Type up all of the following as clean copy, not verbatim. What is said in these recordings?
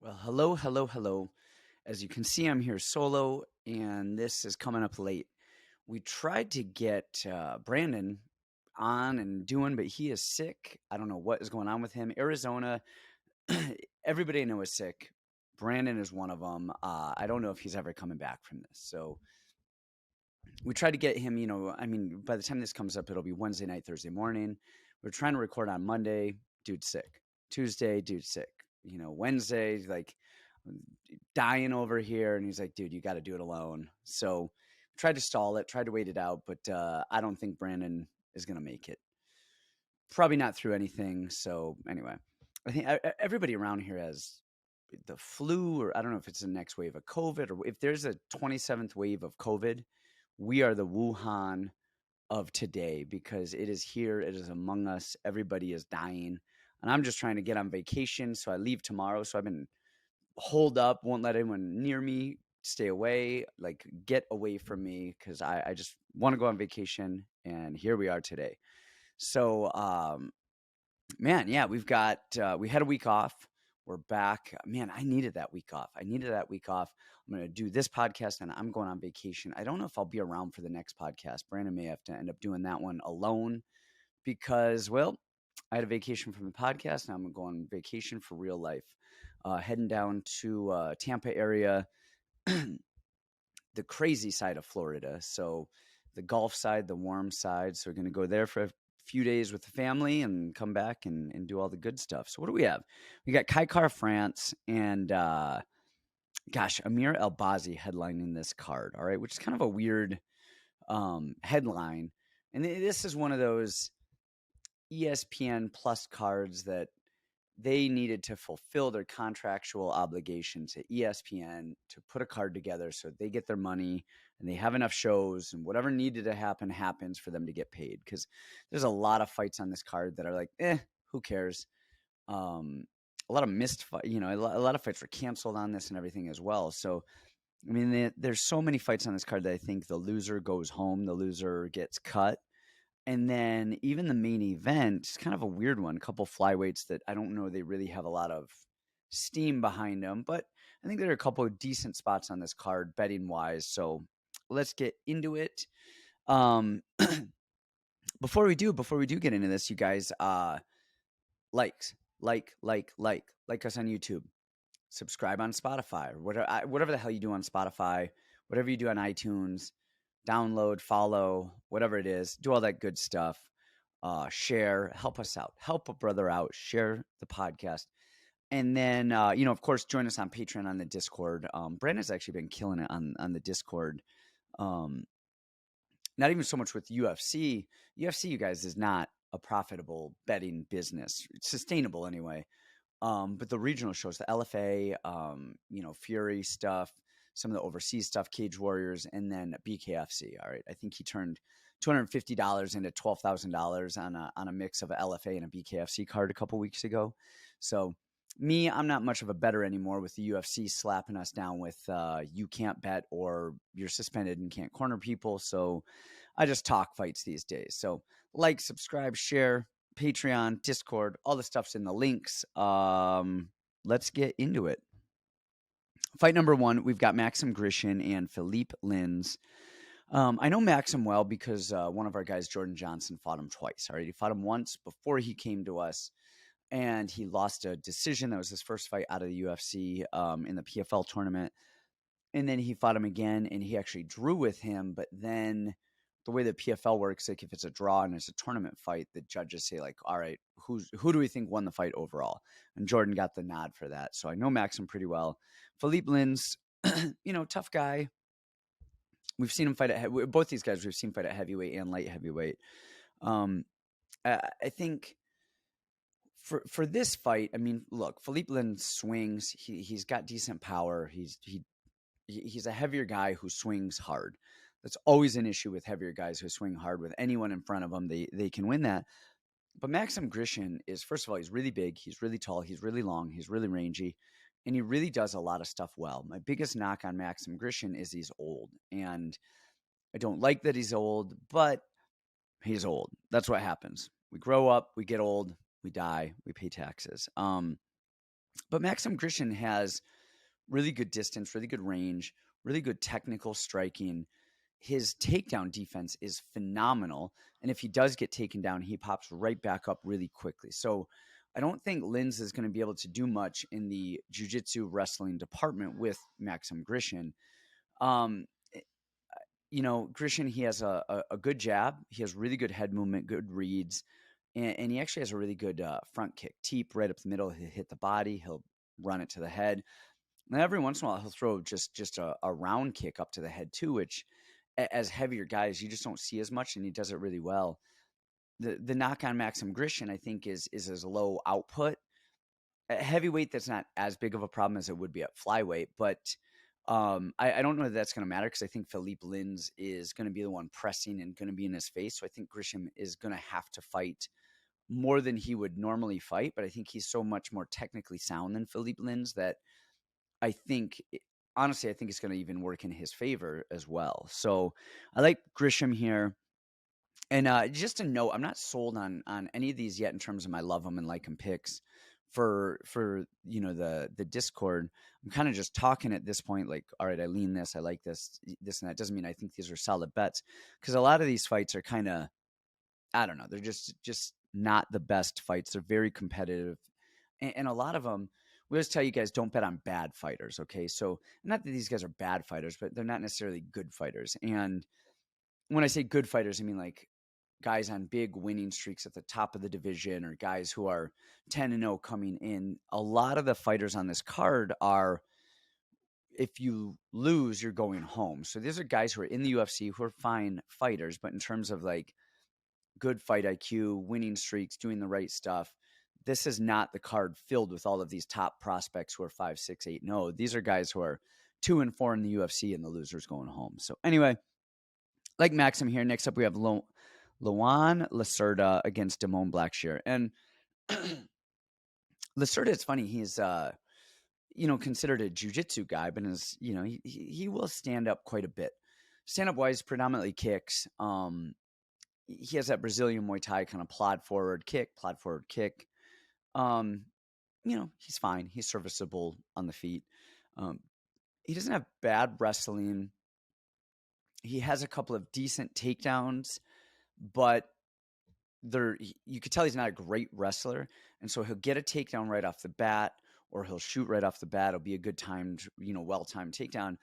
Well, hello, hello, hello. As you can see, I'm here solo, and this is coming up late. We tried to get Brandon on and doing, but he is sick. I don't know what is going on with him. Arizona, everybody I know is sick. Brandon is one of them. I don't know if he's ever coming back from this. So we tried to get him, by the time this comes up, it'll be Wednesday night, Thursday morning. We're trying to record on Monday, dude's sick. Tuesday, dude's sick. Wednesday, like dying over here. And he's like, dude, you got to do it alone. So tried to stall it, tried to wait it out, but I don't think Brandon is going to make it. Probably not through anything. So anyway, I think everybody around here has the flu, or I don't know if it's the next wave of COVID, or if there's a 27th wave of COVID, we are the Wuhan of today because it is here. It is among us. Everybody is dying. And I'm just trying to get on vacation. So I leave tomorrow. So I've been holed up, won't let anyone near me, stay away, like get away from me because I just want to go on vacation. And here we are today. So, man, yeah, we had a week off. We're back. Man, I needed that week off. I'm going to do this podcast and I'm going on vacation. I don't know if I'll be around for the next podcast. Brandon may have to end up doing that one alone because, well, I had a vacation from the podcast and I'm going on vacation for real life. Heading down to Tampa area, the crazy side of Florida. So the Gulf side, the warm side. So we're going to go there for a few days with the family and come back and do all the good stuff. So what do we have? We got Kaikar France and Amir Albazi headlining this card. All right, which is kind of a weird headline. And this is one of those ESPN Plus cards that they needed to fulfill their contractual obligation to ESPN to put a card together so they get their money and they have enough shows and whatever needed to happen happens for them to get paid. Because there's a lot of fights on this card that are like, who cares? A lot of missed, a lot of fights were canceled on this and everything as well. So, I mean, there's so many fights on this card that I think the loser goes home, the loser gets cut. And then even the main event is kind of a weird one. A couple flyweights that I don't know they really have a lot of steam behind them, but I think there are a couple of decent spots on this card betting wise. So let's get into it. Before we do get into this, you guys, like us on YouTube, subscribe on Spotify, or whatever the hell you do on Spotify, whatever you do on iTunes. Download, follow, whatever it is, do all that good stuff. Share, help us out, help a brother out, share the podcast. And then, of course, join us on Patreon on the Discord. Brandon's actually been killing it on the Discord. Not even so much with UFC. UFC, you guys, is not a profitable betting business. It's sustainable anyway. But the regional shows, the LFA, Fury stuff, some of the overseas stuff, Cage Warriors, and then BKFC. All right. I think he turned $250 into $12,000 on a mix of a LFA and a BKFC card a couple weeks ago. So I'm not much of a bettor anymore with the UFC slapping us down with you can't bet or you're suspended and can't corner people. So I just talk fights these days. So like, subscribe, share, Patreon, Discord, all the stuff's in the links. Let's get into it. Fight number one, we've got Maxim Grishin and Philipe Lins. I know Maxim well because one of our guys, Jordan Johnson, fought him twice. All right, he fought him once before he came to us, and he lost a decision. That was his first fight out of the UFC in the PFL tournament. And then he fought him again, and he actually drew with him. But then the way the PFL works, like if it's a draw and it's a tournament fight, the judges say like, all right, who do we think won the fight overall? And Jordan got the nod for that. So I know Maxim pretty well. Philipe Lins, tough guy. We've seen him fight at both these guys. We've seen fight at heavyweight and light heavyweight. I think for this fight, I mean, look, Philipe Lins swings. He's got decent power. He's a heavier guy who swings hard. That's always an issue with heavier guys who swing hard. With anyone in front of them, they can win that. But Maxim Grishin is, first of all, he's really big, he's really tall, he's really long, he's really rangy, and he really does a lot of stuff well. My biggest knock on Maxim Grishin is he's old. And I don't like that he's old, but he's old. That's what happens. We grow up, we get old, we die, we pay taxes. But Maxim Grishin has really good distance, really good range, really good technical striking. His takedown defense is phenomenal. And if he does get taken down, he pops right back up really quickly. So I don't think Linz is going to be able to do much in the jiu-jitsu wrestling department with Maxim Grishin. Um, eh, Grishin, he has a good jab. He has really good head movement, good reads. And he actually has a really good front kick. Teep right up the middle. He'll hit the body. He'll run it to the head. And every once in a while, he'll throw just a round kick up to the head too, which as heavier guys, you just don't see as much, and he does it really well. The knock on Maxim Grishin, I think, is his low output. At heavyweight, that's not as big of a problem as it would be at flyweight, but I don't know that that's going to matter because I think Philipe Linz is going to be the one pressing and going to be in his face. So I think Grishin is going to have to fight more than he would normally fight, but I think he's so much more technically sound than Philipe Linz that I think, honestly, I think it's going to even work in his favor as well. So I like Grisham here. And just a note, I'm not sold on any of these yet in terms of my love them and like them picks for the Discord. I'm kind of just talking at this point, like, all right, I lean this, I like this and that. Doesn't mean I think these are solid bets because a lot of these fights are kind of, I don't know, they're just not the best fights. They're very competitive, and a lot of them. We always tell you guys don't bet on bad fighters. Okay, so not that these guys are bad fighters, but they're not necessarily good fighters. And when I say good fighters, I mean like guys on big winning streaks at the top of the division or guys who are 10-0 coming in. A lot of the fighters on this card are, if you lose, you're going home. So these are guys who are in the UFC who are fine fighters, but in terms of like good fight IQ, winning streaks, doing the right stuff, this is not the card filled with all of these top prospects who are 5, 6, 8. No, these are guys who are 2 and 4 in the UFC and the losers going home. So anyway, like Maxim here. Next up, we have Luan Lacerda against Damon Blackshear. And Lacerda, it's funny. He's, considered a jiu-jitsu guy, but he will stand up quite a bit. Stand up wise, predominantly kicks. He has that Brazilian Muay Thai kind of plod forward kick. He's fine. He's serviceable on the feet. He doesn't have bad wrestling. He has a couple of decent takedowns, but you could tell he's not a great wrestler. And so he'll get a takedown right off the bat, or he'll shoot right off the bat. It'll be a good timed, well-timed takedown.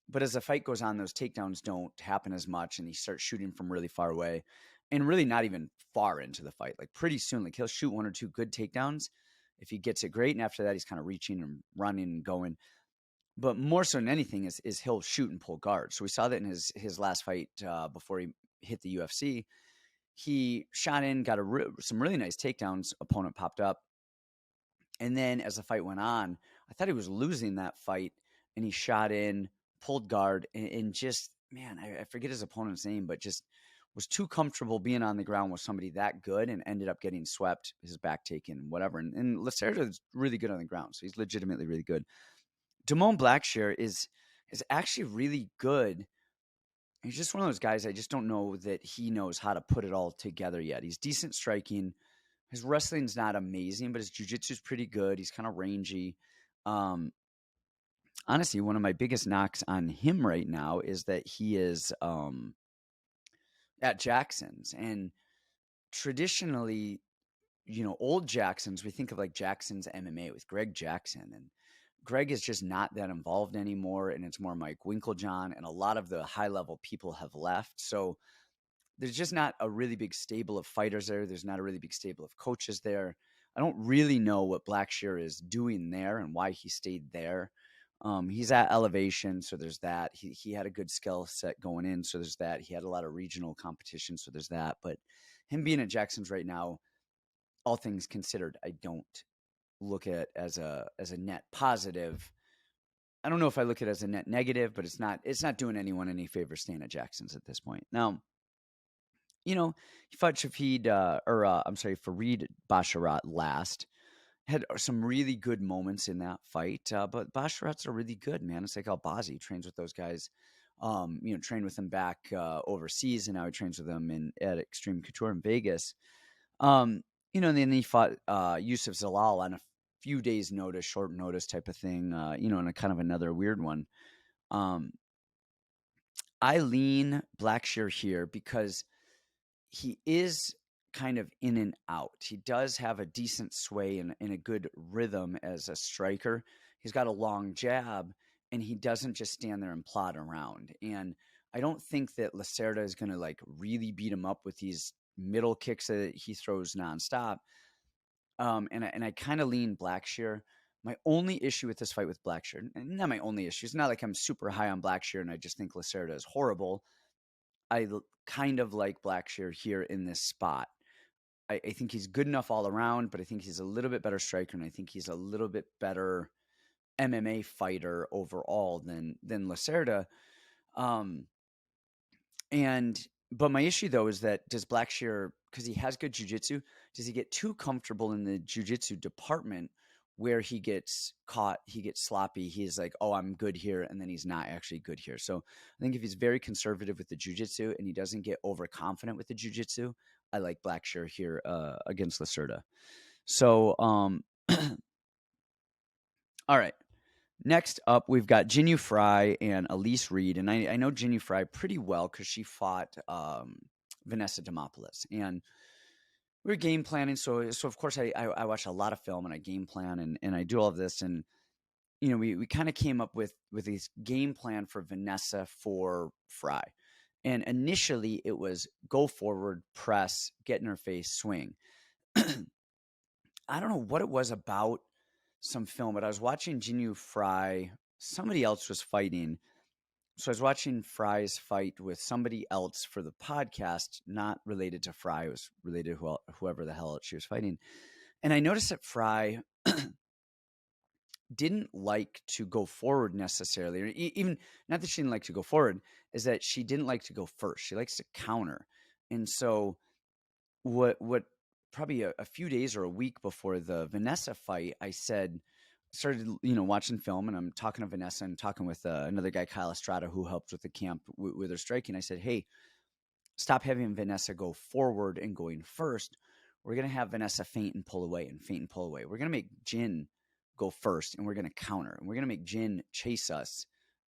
But as the fight goes on, those takedowns don't happen as much, and he starts shooting from really far away and really not even far into the fight. Like pretty soon, like he'll shoot 1 or 2 good takedowns if he gets it great. And after that, he's kind of reaching and running and going. But more so than anything is he'll shoot and pull guard. So we saw that in his last fight before he hit the UFC. He shot in, got some really nice takedowns. Opponent popped up. And then as the fight went on, I thought he was losing that fight. And he shot in, pulled guard, and just, man, I forget his opponent's name, but just was too comfortable being on the ground with somebody that good and ended up getting swept, his back taken, whatever. And Lacerda is really good on the ground. So he's legitimately really good. Damon Blackshear is actually really good. He's just one of those guys. I just don't know that he knows how to put it all together yet. He's decent striking. His wrestling's not amazing, but his jiu-jitsu is pretty good. He's kind of rangy. Honestly, one of my biggest knocks on him right now is that he is at Jackson's. And traditionally, old Jackson's, we think of like Jackson's MMA with Greg Jackson. And Greg is just not that involved anymore. And it's more Mike Winklejohn. And a lot of the high-level people have left. So there's just not a really big stable of fighters there. There's not a really big stable of coaches there. I don't really know what Blackshear is doing there and why he stayed there. He's at elevation, so there's that. He had a good skill set going in, so there's that. He had a lot of regional competition, so there's that. But him being at Jackson's right now, all things considered, I don't look at as a net positive. I don't know if I look at it as a net negative, but it's not doing anyone any favor staying at Jackson's at this point. Now, he fought Fareed Basharat last. Had some really good moments in that fight, but Basharat's are really good, man. It's like Albazi trains with those guys. Trained with them back overseas, and now he trains with them at Extreme Couture in Vegas. And then he fought Yusuf Zalal on a few days notice, short notice type of thing, and a kind of another weird one. I lean Blackshear here because he is kind of in and out. He does have a decent sway and a good rhythm as a striker. He's got a long jab, and he doesn't just stand there and plod around. And I don't think that Lacerda is going to like really beat him up with these middle kicks that he throws nonstop. And I kind of lean Blackshear. My only issue with this fight with Blackshear, not my only issue, it's not like I'm super high on Blackshear and I just think Lacerda is horrible. I kind of like Blackshear here in this spot. I think he's good enough all around, but I think he's a little bit better striker, and I think he's a little bit better MMA fighter overall than Lacerda. But my issue though is that does Blackshear, because he has good jiu-jitsu, does he get too comfortable in the jiu-jitsu department where he gets caught, he gets sloppy, he's like, oh, I'm good here, and then he's not actually good here. So I think if he's very conservative with the jiu-jitsu and he doesn't get overconfident with the jiu-jitsu, I like Blackshear here against Lacerda. So, all right. Next up, we've got Jinh Frey and Elise Reed. And I know Jinh Frey pretty well because she fought Vanessa Demopoulos. And we were game planning. So of course, I watch a lot of film and I game plan and I do all of this. And, we kind of came up with this game plan for Vanessa for Frey. And initially, it was go forward, press, get in her face, swing. I don't know what it was about some film, but I was watching Jinh Frey. Somebody else was fighting. So I was watching Frey's fight with somebody else for the podcast, not related to Frey. It was related to whoever the hell she was fighting. And I noticed that Frey didn't like to go forward necessarily, or even not that she didn't like to go forward, is that she didn't like to go first. She likes to counter. And so what probably a few days or a week before the Vanessa fight, I started watching film, and I'm talking to Vanessa and talking with another guy, Kyle Estrada, who helped with the camp with her striking. I said, hey, stop having Vanessa go forward and going first. We're going to have Vanessa feint and pull away and feint and pull away. We're going to make Jinh go first, and we're going to counter, and we're going to make Jinh chase us,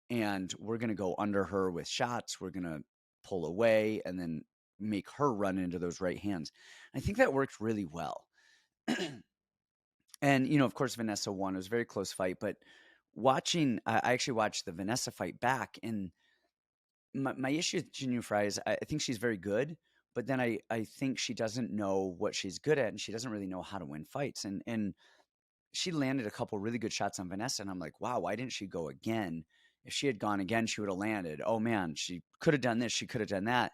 and we're going to go under her with shots. We're going to pull away and then make her run into those right hands. I think that worked really well. And, of course, Vanessa won. It was a very close fight. But I actually watched the Vanessa fight back. And my issue with Jinh Frey is I think she's very good. But then I think she doesn't know what she's good at, and she doesn't really know how to win fights. And she landed a couple really good shots on Vanessa. And I'm like, wow, why didn't she go again? If she had gone again, she would have landed. Oh, man, she could have done this. She could have done that.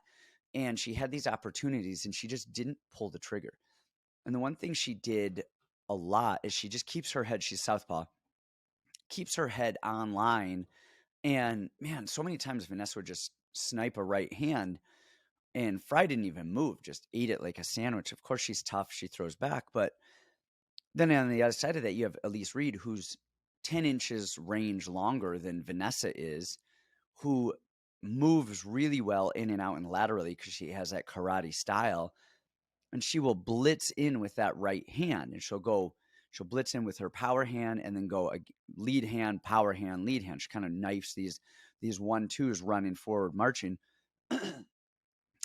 And she had these opportunities, and she just didn't pull the trigger. And the one thing she did a lot is she just keeps her head, she's southpaw, keeps her head on line. And man, so many times Vanessa would just snipe a right hand, and Frey didn't even move, just ate it like a sandwich. Of course, she's tough, she throws back. But then on the other side of that, you have Elise Reed, who's 10 inches range longer than Vanessa is, who moves really well in and out and laterally because she has that karate style. And she will blitz in with that right hand, and she'll blitz in with her power hand and then go a lead hand, power hand, lead hand. She kind of knifes these 1-2s running forward, marching.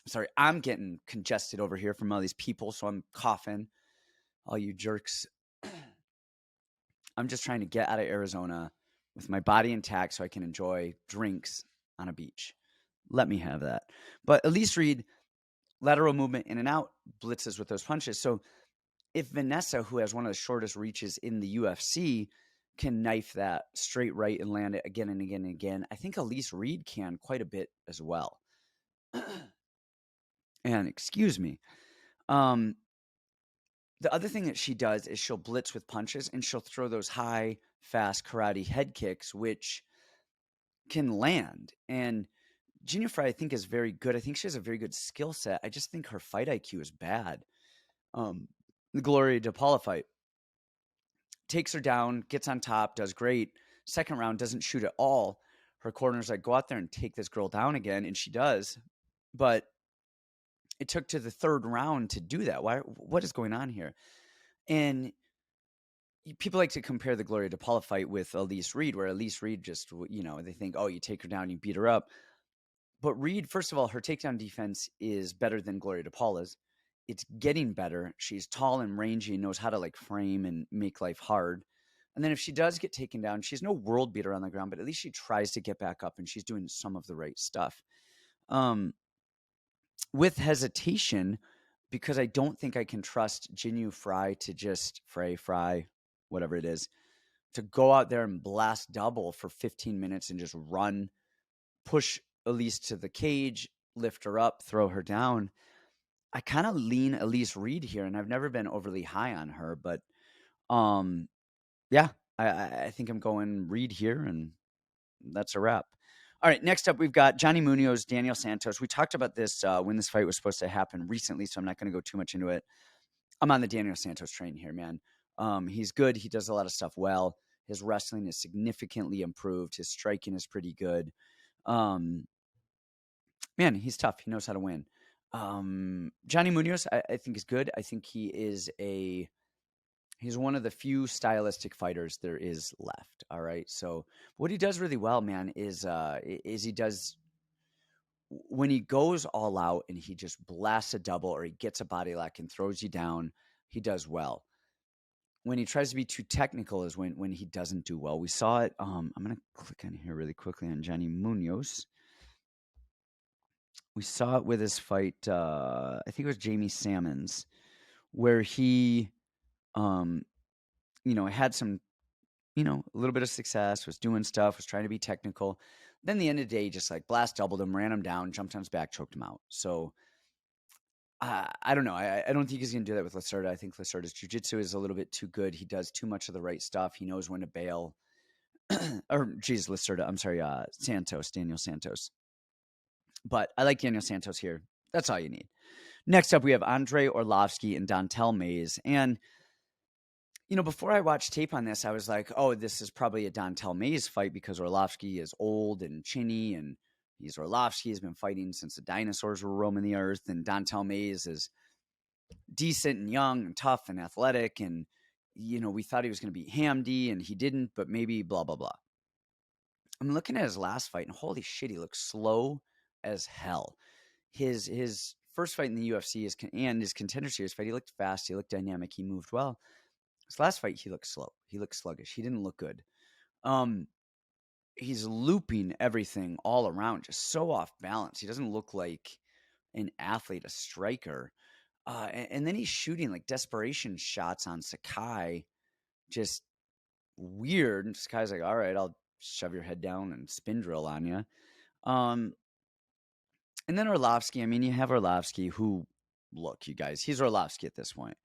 Sorry, I'm getting congested over here from all these people, so I'm coughing. All you jerks. I'm just trying to get out of Arizona with my body intact so I can enjoy drinks on a beach. Let me have that. But Elise Reed, lateral movement in and out, blitzes with those punches. So if Vanessa, who has one of the shortest reaches in the UFC, can knife that straight right and land it again and again and again, I think Elise Reed can quite a bit as well. And excuse me. The other thing that she does is she'll blitz with punches, and she'll throw those high, fast karate head kicks, which can land. And Jinh Frey, I think, is very good. I think she has a very good skill set. I just think her fight IQ is bad. The Gloria DePaula fight, takes her down, gets on top, does great. Second round, doesn't shoot at all. Her corner's like, go out there and take this girl down again, and she does. But it took to the third round to do that. What is going on here? And people like to compare the Gloria DePaula fight with Elise Reed, where Elise Reed just, they think, oh, you take her down, you beat her up. But Reed, first of all, her takedown defense is better than Gloria DePaula's. It's getting better. She's tall and rangy and knows how to like frame and make life hard. And then if she does get taken down, she's no world beater on the ground, but at least she tries to get back up and she's doing some of the right stuff. With hesitation, because I don't think I can trust Jinh Frey to just Frey, whatever it is, to go out there and blast double for 15 minutes and just run, push Elise to the cage, lift her up, throw her down. I kind of lean Elise Reed here, and I've never been overly high on her, but yeah, I think I'm going Reed here, and that's a wrap. All right, next up, we've got Johnny Munoz, Daniel Santos. We talked about this when this fight was supposed to happen recently, so I'm not going to go too much into it. I'm on the Daniel Santos train here, man. He's good. He does a lot of stuff well. His wrestling is significantly improved. His striking is pretty good. Man, he's tough. He knows how to win. Johnny Munoz, I think is good. I think he's one of the few stylistic fighters there is left. All right. So what he does really well, man, is he does when he goes all out and he just blasts a double or he gets a body lock and throws you down, he does well. When he tries to be too technical is when he doesn't do well. We saw it. I'm going to click on here really quickly on Johnny Munoz. We saw it with his fight. I think it was Jamie Salmons, where he, had some, a little bit of success, was doing stuff, was trying to be technical. Then the end of the day, just like blast doubled him, ran him down, jumped on his back, choked him out. So I don't know. I don't think he's going to do that with Lacerda. I think Lacerda's jiu-jitsu is a little bit too good. He does too much of the right stuff. He knows when to bail. Lacerda. I'm sorry, Daniel Santos. But I like Daniel Santos here. That's all you need. Next up, we have Andrei Arlovski and Dontel Mays. And, before I watched tape on this, I was like, oh, this is probably a Dontel Mays fight because Arlovski is old and chinny, and he's Arlovski. Has been fighting since the dinosaurs were roaming the earth. And Dontel Mays is decent and young and tough and athletic. And, we thought he was going to beat Hamdi, and he didn't, but maybe blah, blah, blah. I'm looking at his last fight, and holy shit, he looks slow as hell. His first fight in the UFC and his Contender Series fight, he looked fast, he looked dynamic, he moved well. His last fight, he looked slow, he looked sluggish, he didn't look good. He's looping everything all around, just so off balance. He doesn't look like an athlete, a striker. And then he's shooting like desperation shots on Sakai, just weird. And Sakai's like, all right, I'll shove your head down and spin drill on you. And then Arlovski, you have Arlovski who, look, you guys, he's Arlovski at this point.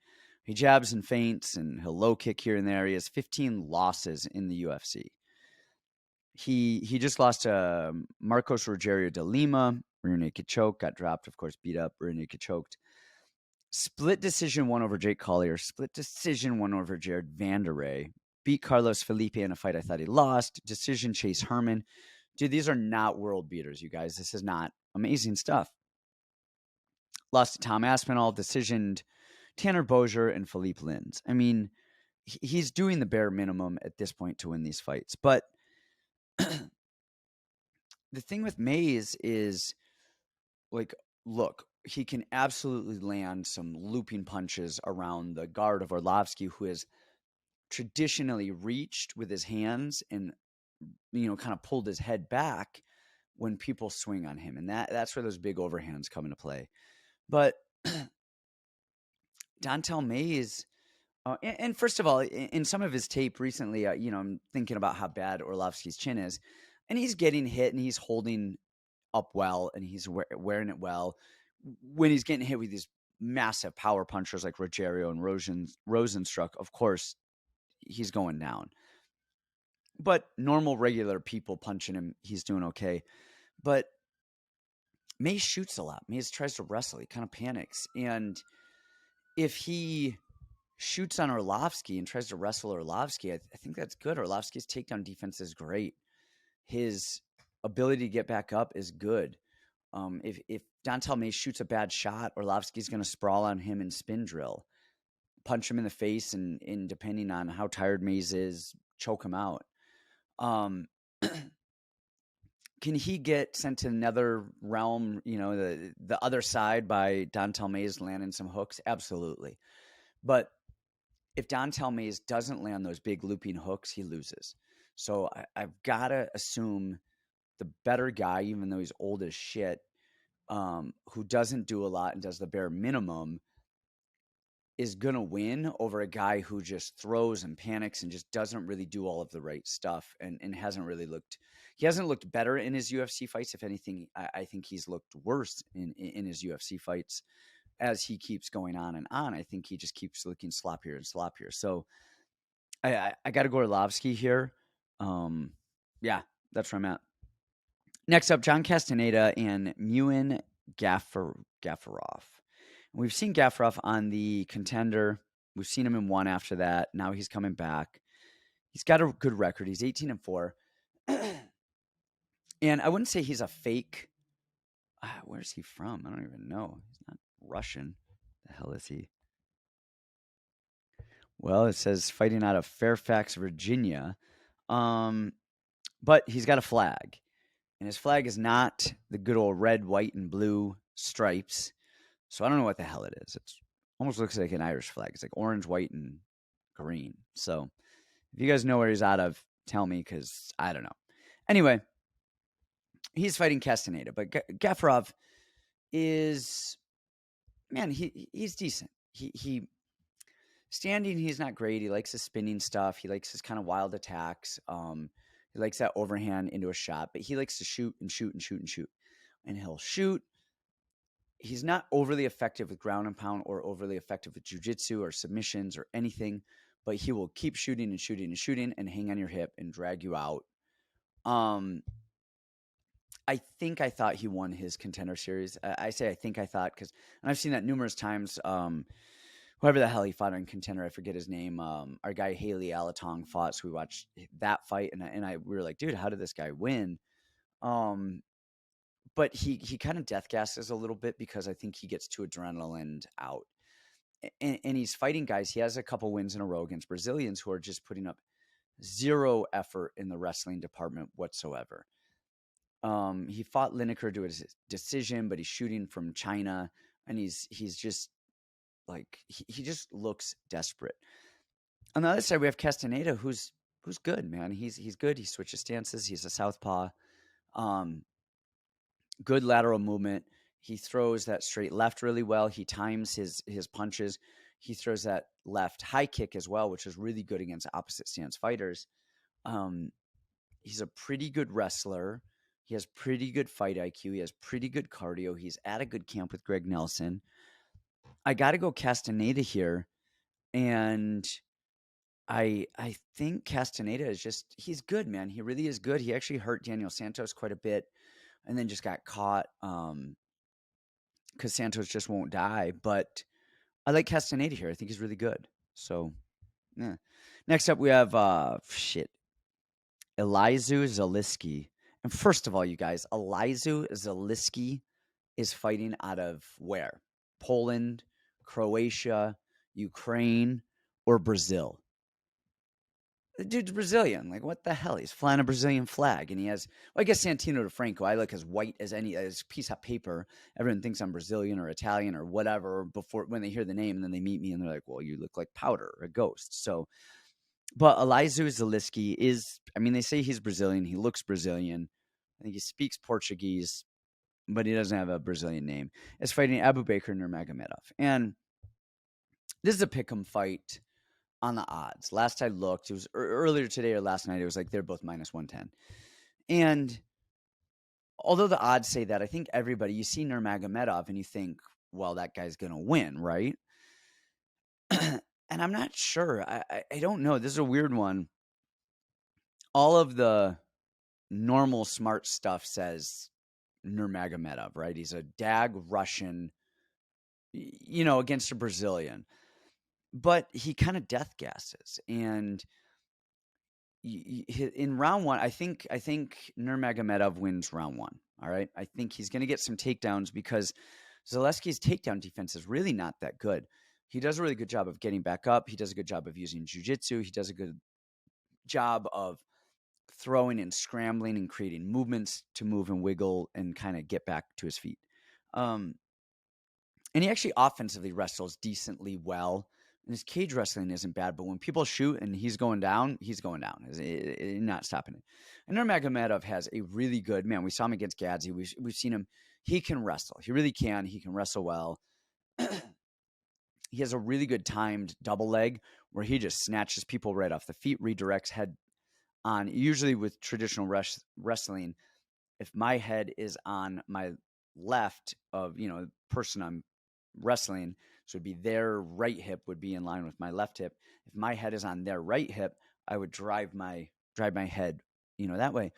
He jabs and feints and he'll low kick here and there. He has 15 losses in the UFC. He just lost to Marcos Rogerio de Lima, rear naked choke, got dropped, of course, beat up, rear naked choked. Split decision won over Jake Collier, split decision won over Jared Vanderey, beat Carlos Philipe in a fight I thought he lost, decision Chase Herman. Dude, these are not world beaters, you guys. This is not amazing stuff. Lost to Tom Aspinall, decisioned Tanner Bozier and Philippe Lins. He's doing the bare minimum at this point to win these fights. But the thing with Mays is, like, look, he can absolutely land some looping punches around the guard of Arlovski, who has traditionally reached with his hands and kind of pulled his head back when people swing on him. And that's where those big overhands come into play. But Dontel Mays, and first of all, in some of his tape recently, I'm thinking about how bad Arlovski's chin is, and he's getting hit and he's holding up well and he's wearing it well. When he's getting hit with these massive power punchers like Rogerio and Rosenstruck, of course, he's going down. But normal, regular people punching him, he's doing okay. But Mays shoots a lot. Mays tries to wrestle. He kind of panics. And if he shoots on Arlovski and tries to wrestle Arlovski, I think that's good. Arlovski's takedown defense is great. His ability to get back up is good. If Dontel Mays shoots a bad shot, Arlovski's going to sprawl on him and spin drill. punch him in the face and depending on how tired Mays is, choke him out. Can he get sent to another realm, the other side by Dontel Mays landing some hooks? Absolutely. But if Dontel Mays doesn't land those big looping hooks, he loses. So I've got to assume the better guy, even though he's old as shit, who doesn't do a lot and does the bare minimum, is going to win over a guy who just throws and panics and just doesn't really do all of the right stuff and hasn't really looked – he hasn't looked better in his UFC fights. If anything, I think he's looked worse in his UFC fights as he keeps going on and on. I think he just keeps looking sloppier and sloppier. So I got to go Arlovski here. Yeah, that's where I'm at. Next up, John Castaneda and Muin Gafarov. We've seen Gafarov on the Contender. We've seen him in one after that. Now he's coming back. He's got a good record. He's 18-4. And I wouldn't say he's a fake. Where's he from? I don't even know. He's not Russian. The hell is he? Well, it says fighting out of Fairfax, Virginia. But he's got a flag. And his flag is not the good old red, white, and blue stripes. So I don't know what the hell it is. It almost looks like an Irish flag. It's like orange, white, and green. So if you guys know where he's out of, tell me, because I don't know. Anyway, he's fighting Castaneda. But Gafarov is, man, he's decent. He standing, he's not great. He likes his spinning stuff. He likes his kind of wild attacks. He likes that overhand into a shot. But he likes to shoot and shoot and shoot and shoot. And he'll shoot. He's not overly effective with ground and pound or overly effective with jiu-jitsu or submissions or anything, but he will keep shooting and shooting and shooting and hang on your hip and drag you out. I thought he won his Contender Series. I say I thought because I've seen that numerous times. Whoever the hell he fought in Contender, I forget his name. Our guy Haley Alatong fought, so we watched that fight, and we were like, dude, how did this guy win? But he kind of death gasses a little bit because I think he gets too adrenaline out. And he's fighting guys. He has a couple wins in a row against Brazilians who are just putting up zero effort in the wrestling department whatsoever. He fought Lineker to a decision, but he's shooting from China, and he's just like he just looks desperate. On the other side, we have Castaneda, who's good, man. He's good. He switches stances. He's a southpaw. Good lateral movement. He throws that straight left really well. He times his punches. He throws that left high kick as well, which is really good against opposite stance fighters. He's a pretty good wrestler. He has pretty good fight IQ. He has pretty good cardio. He's at a good camp with Greg Nelson. I got to go Castaneda here. And I think Castaneda is he's good, man. He really is good. He actually hurt Daniel Santos quite a bit. And then just got caught because Santos just won't die. But I like Castaneda here. I think he's really good. So, yeah. Next up, we have Elizeu Zaleski. And first of all, you guys, Elizeu Zaleski is fighting out of where? Poland, Croatia, Ukraine, or Brazil. The dude's Brazilian. Like, what the hell? He's flying a Brazilian flag. And he has, well, I guess Santino DeFranco, I look as white as a piece of paper. Everyone thinks I'm Brazilian or Italian or whatever before when they hear the name, and then they meet me and they're like, well, you look like powder or a ghost. So, but Elizeu Zaleski is, I mean, they say he's Brazilian. He looks Brazilian. I think he speaks Portuguese, but he doesn't have a Brazilian name. Is fighting Abubakar Nurmagomedov. And this is a pick'em fight. On the odds. Last I looked, it was earlier today or last night, it was like they're both minus 110. And although the odds say that, I think everybody, you see Nurmagomedov and you think, well, that guy's going to win, right? And I'm not sure. I don't know. This is a weird one. All of the normal smart stuff says Nurmagomedov, right? He's a dag Russian, against a Brazilian. But he kind of death gasses, and in round one, I think Nurmagomedov wins round one. All right, I think he's going to get some takedowns because Zaleski's takedown defense is really not that good. he does a really good job of getting back up. He does a good job of using jiu-jitsu. He does a good job of throwing and scrambling and creating movements to move and wiggle and kind of get back to his feet. And he actually offensively wrestles decently well. And his cage wrestling isn't bad, but when people shoot and he's going down, he's going down. He's not stopping it. And Nurmagomedov has a really good, man, we saw him against Gadzi. We've seen him. He can wrestle. He really can. He can wrestle well. He has a really good timed double leg where he just snatches people right off the feet, redirects head on. Usually with traditional wrestling, if my head is on my left of, the person I'm wrestling, so it'd be their right hip would be in line with my left hip. If my head is on their right hip, I would drive my head, that way.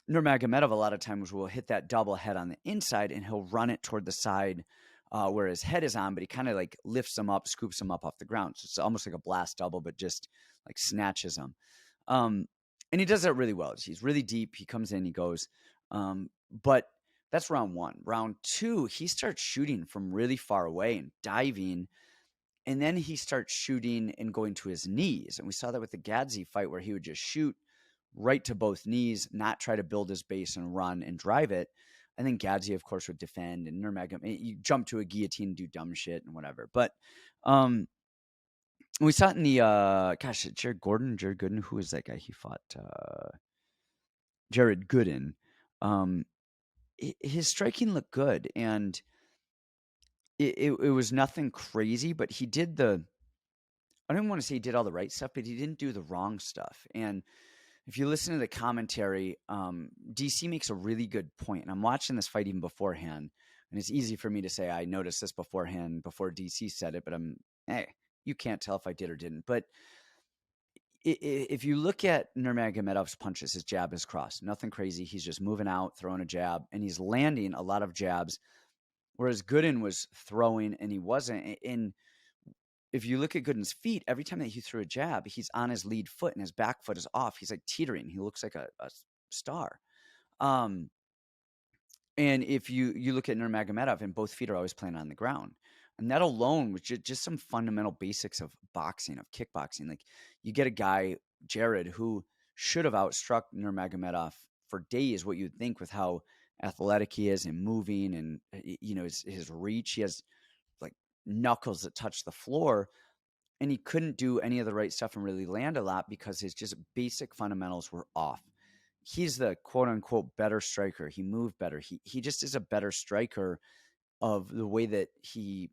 Nurmagomedov a lot of times will hit that double head on the inside and he'll run it toward the side where his head is on, but he kind of like lifts them up, scoops them up off the ground. So it's almost like a blast double, but just like snatches them. And he does that really well. He's really deep. He comes in, he goes. But that's round one. Round two, he starts shooting from really far away and diving. And then he starts shooting and going to his knees. And we saw that with the Gadzi fight where he would just shoot right to both knees, not try to build his base and run and drive it. And then Gadzi, of course, would defend. And Nurmagomedov, you jump to a guillotine and do dumb shit and whatever. But we saw it in the, Jared Gooden. Who is that guy? He fought Jared Gooden. His striking looked good, and it was nothing crazy, but he did I don't want to say he did all the right stuff, but he didn't do the wrong stuff. And if you listen to the commentary, DC makes a really good point, and I'm watching this fight even beforehand, and it's easy for me to say I noticed this beforehand before DC said it, but you can't tell if I did or didn't. But if you look at Nurmagomedov's punches, his jab is crossed. Nothing crazy. He's just moving out, throwing a jab, and he's landing a lot of jabs, whereas Gooden was throwing and he wasn't. And if you look at Gooden's feet, every time that he threw a jab, he's on his lead foot and his back foot is off. He's like teetering. He looks like a star. And if you look at Nurmagomedov, and both feet are always playing on the ground. And that alone was just some fundamental basics of boxing, of kickboxing. Like you get a guy, Jared, who should have outstruck Nurmagomedov for days, what you'd think with how athletic he is and moving and, his reach. He has like knuckles that touch the floor, and he couldn't do any of the right stuff and really land a lot because his just basic fundamentals were off. He's the quote unquote better striker. He moved better. He just is a better striker of the way that he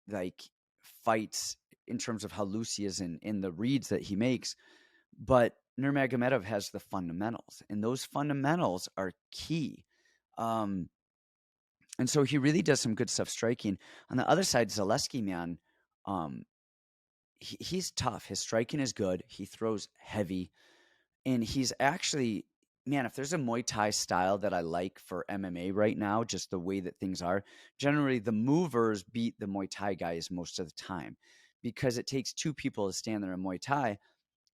like fights in terms of how loose he is in the reads that he makes. But Nurmagomedov has the fundamentals, and those fundamentals are key. And so he really does some good stuff striking. On the other side, Zaleski, man, he's tough. His striking is good. He throws heavy, and he's actually, man, if there's a Muay Thai style that I like for MMA right now, just the way that things are, generally the movers beat the Muay Thai guys most of the time because it takes two people to stand there in Muay Thai.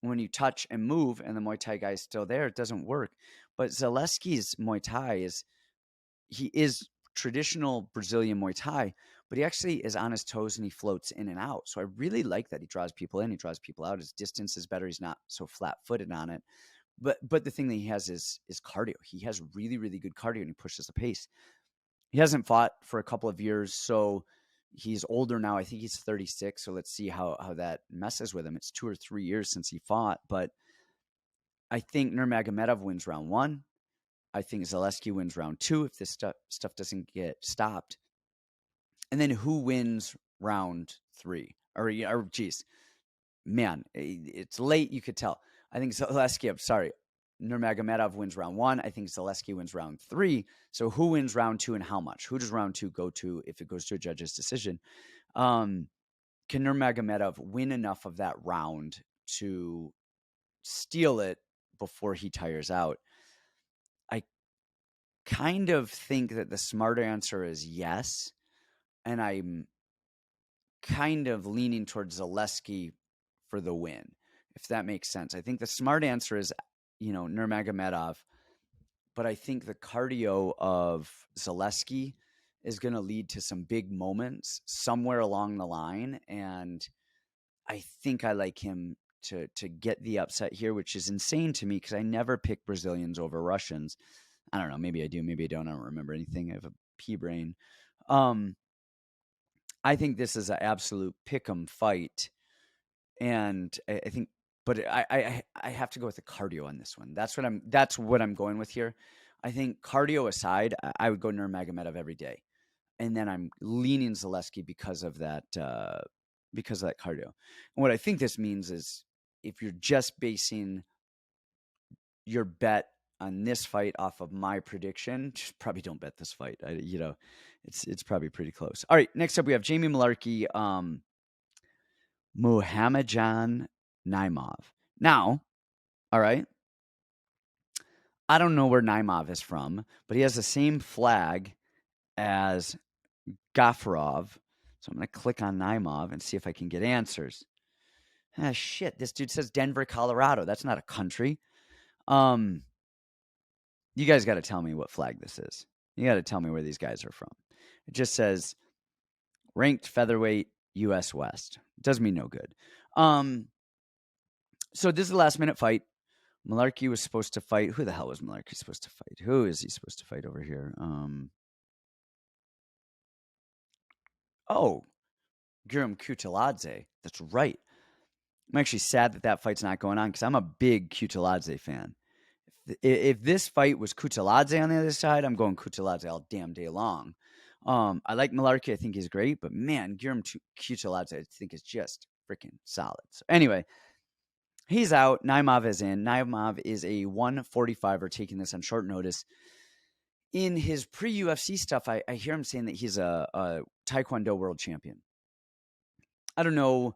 When you touch and move and the Muay Thai guy is still there, it doesn't work. But Zaleski's Muay Thai he is traditional Brazilian Muay Thai, but he actually is on his toes and he floats in and out. So I really like that. He draws people in, he draws people out. His distance is better. He's not so flat-footed on it. But the thing that he has is cardio. He has really, really good cardio, and he pushes the pace. He hasn't fought for a couple of years, so he's older now. I think he's 36, so let's see how that messes with him. It's 2 or 3 years since he fought, but I think Nurmagomedov wins round 1. I think Zaleski wins round 2 if this stuff doesn't get stopped. And then who wins round 3? Or geez, man, it's late. You could tell. I think Zaleski, Nurmagomedov wins round 1. I think Zaleski wins round 3. So who wins round 2 and how much? Who does round 2 go to if it goes to a judge's decision? Can Nurmagomedov win enough of that round to steal it before he tires out? I kind of think that the smart answer is yes. And I'm kind of leaning towards Zaleski for the win, if that makes sense. I think the smart answer is, Nurmagomedov, but I think the cardio of Zaleski is going to lead to some big moments somewhere along the line. And I think I like him to get the upset here, which is insane to me because I never pick Brazilians over Russians. I don't know. Maybe I do. Maybe I don't. I don't remember anything. I have a pea brain. I think this is an absolute pick'em fight. And I think, but I have to go with the cardio on this one. That's what I'm going with here. I think cardio aside, I would go Nurmagomedov every day. And then I'm leaning Zaleski because of that cardio. And what I think this means is if you're just basing your bet on this fight off of my prediction, just probably don't bet this fight. It's probably pretty close. All right, next up we have Jamie Mullarkey, Muhammadjan Naimov. Now, all right, I don't know where Naimov is from, but he has the same flag as Gafarov. So I'm going to click on Naimov and see if I can get answers. Ah, shit. This dude says Denver, Colorado. That's not a country. You guys got to tell me what flag this is. You got to tell me where these guys are from. It just says ranked featherweight U.S. West. It does me no good. So this is the last minute fight. Mullarkey was supposed to fight. Who the hell was Mullarkey supposed to fight? Who is he supposed to fight over here? Guram Kutateladze. That's right. I'm actually sad that fight's not going on because I'm a big Kutateladze fan. If this fight was Kutateladze on the other side, I'm going Kutateladze all damn day long. I like Mullarkey. I think he's great. But, man, Guram Kutateladze I think is just freaking solid. So, anyway, he's out. Naimov is in. Naimov is a 145er taking this on short notice. In his pre-UFC stuff, I hear him saying that he's a Taekwondo world champion. I don't know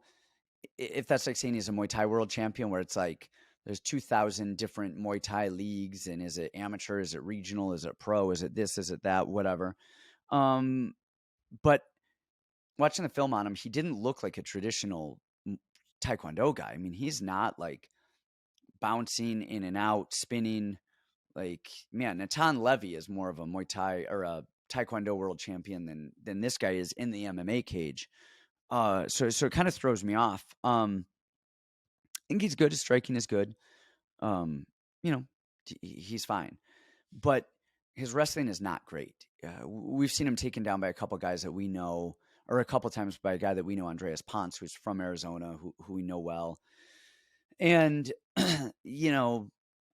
if that's like saying he's a Muay Thai world champion where it's like there's 2,000 different Muay Thai leagues, and is it amateur, is it regional, is it pro, is it this, is it that, whatever. But watching the film on him, he didn't look like a traditional Taekwondo guy. I mean, he's not like bouncing in and out, spinning. Like, man, Natan Levy is more of a Muay Thai or a Taekwondo world champion than this guy is in the MMA cage. So it kind of throws me off. I think he's good. His striking is good. He's fine, but his wrestling is not great. We've seen him taken down by a couple guys that we know, or a couple times by a guy that we know, Andreas Ponce, who's from Arizona, who we know well. And,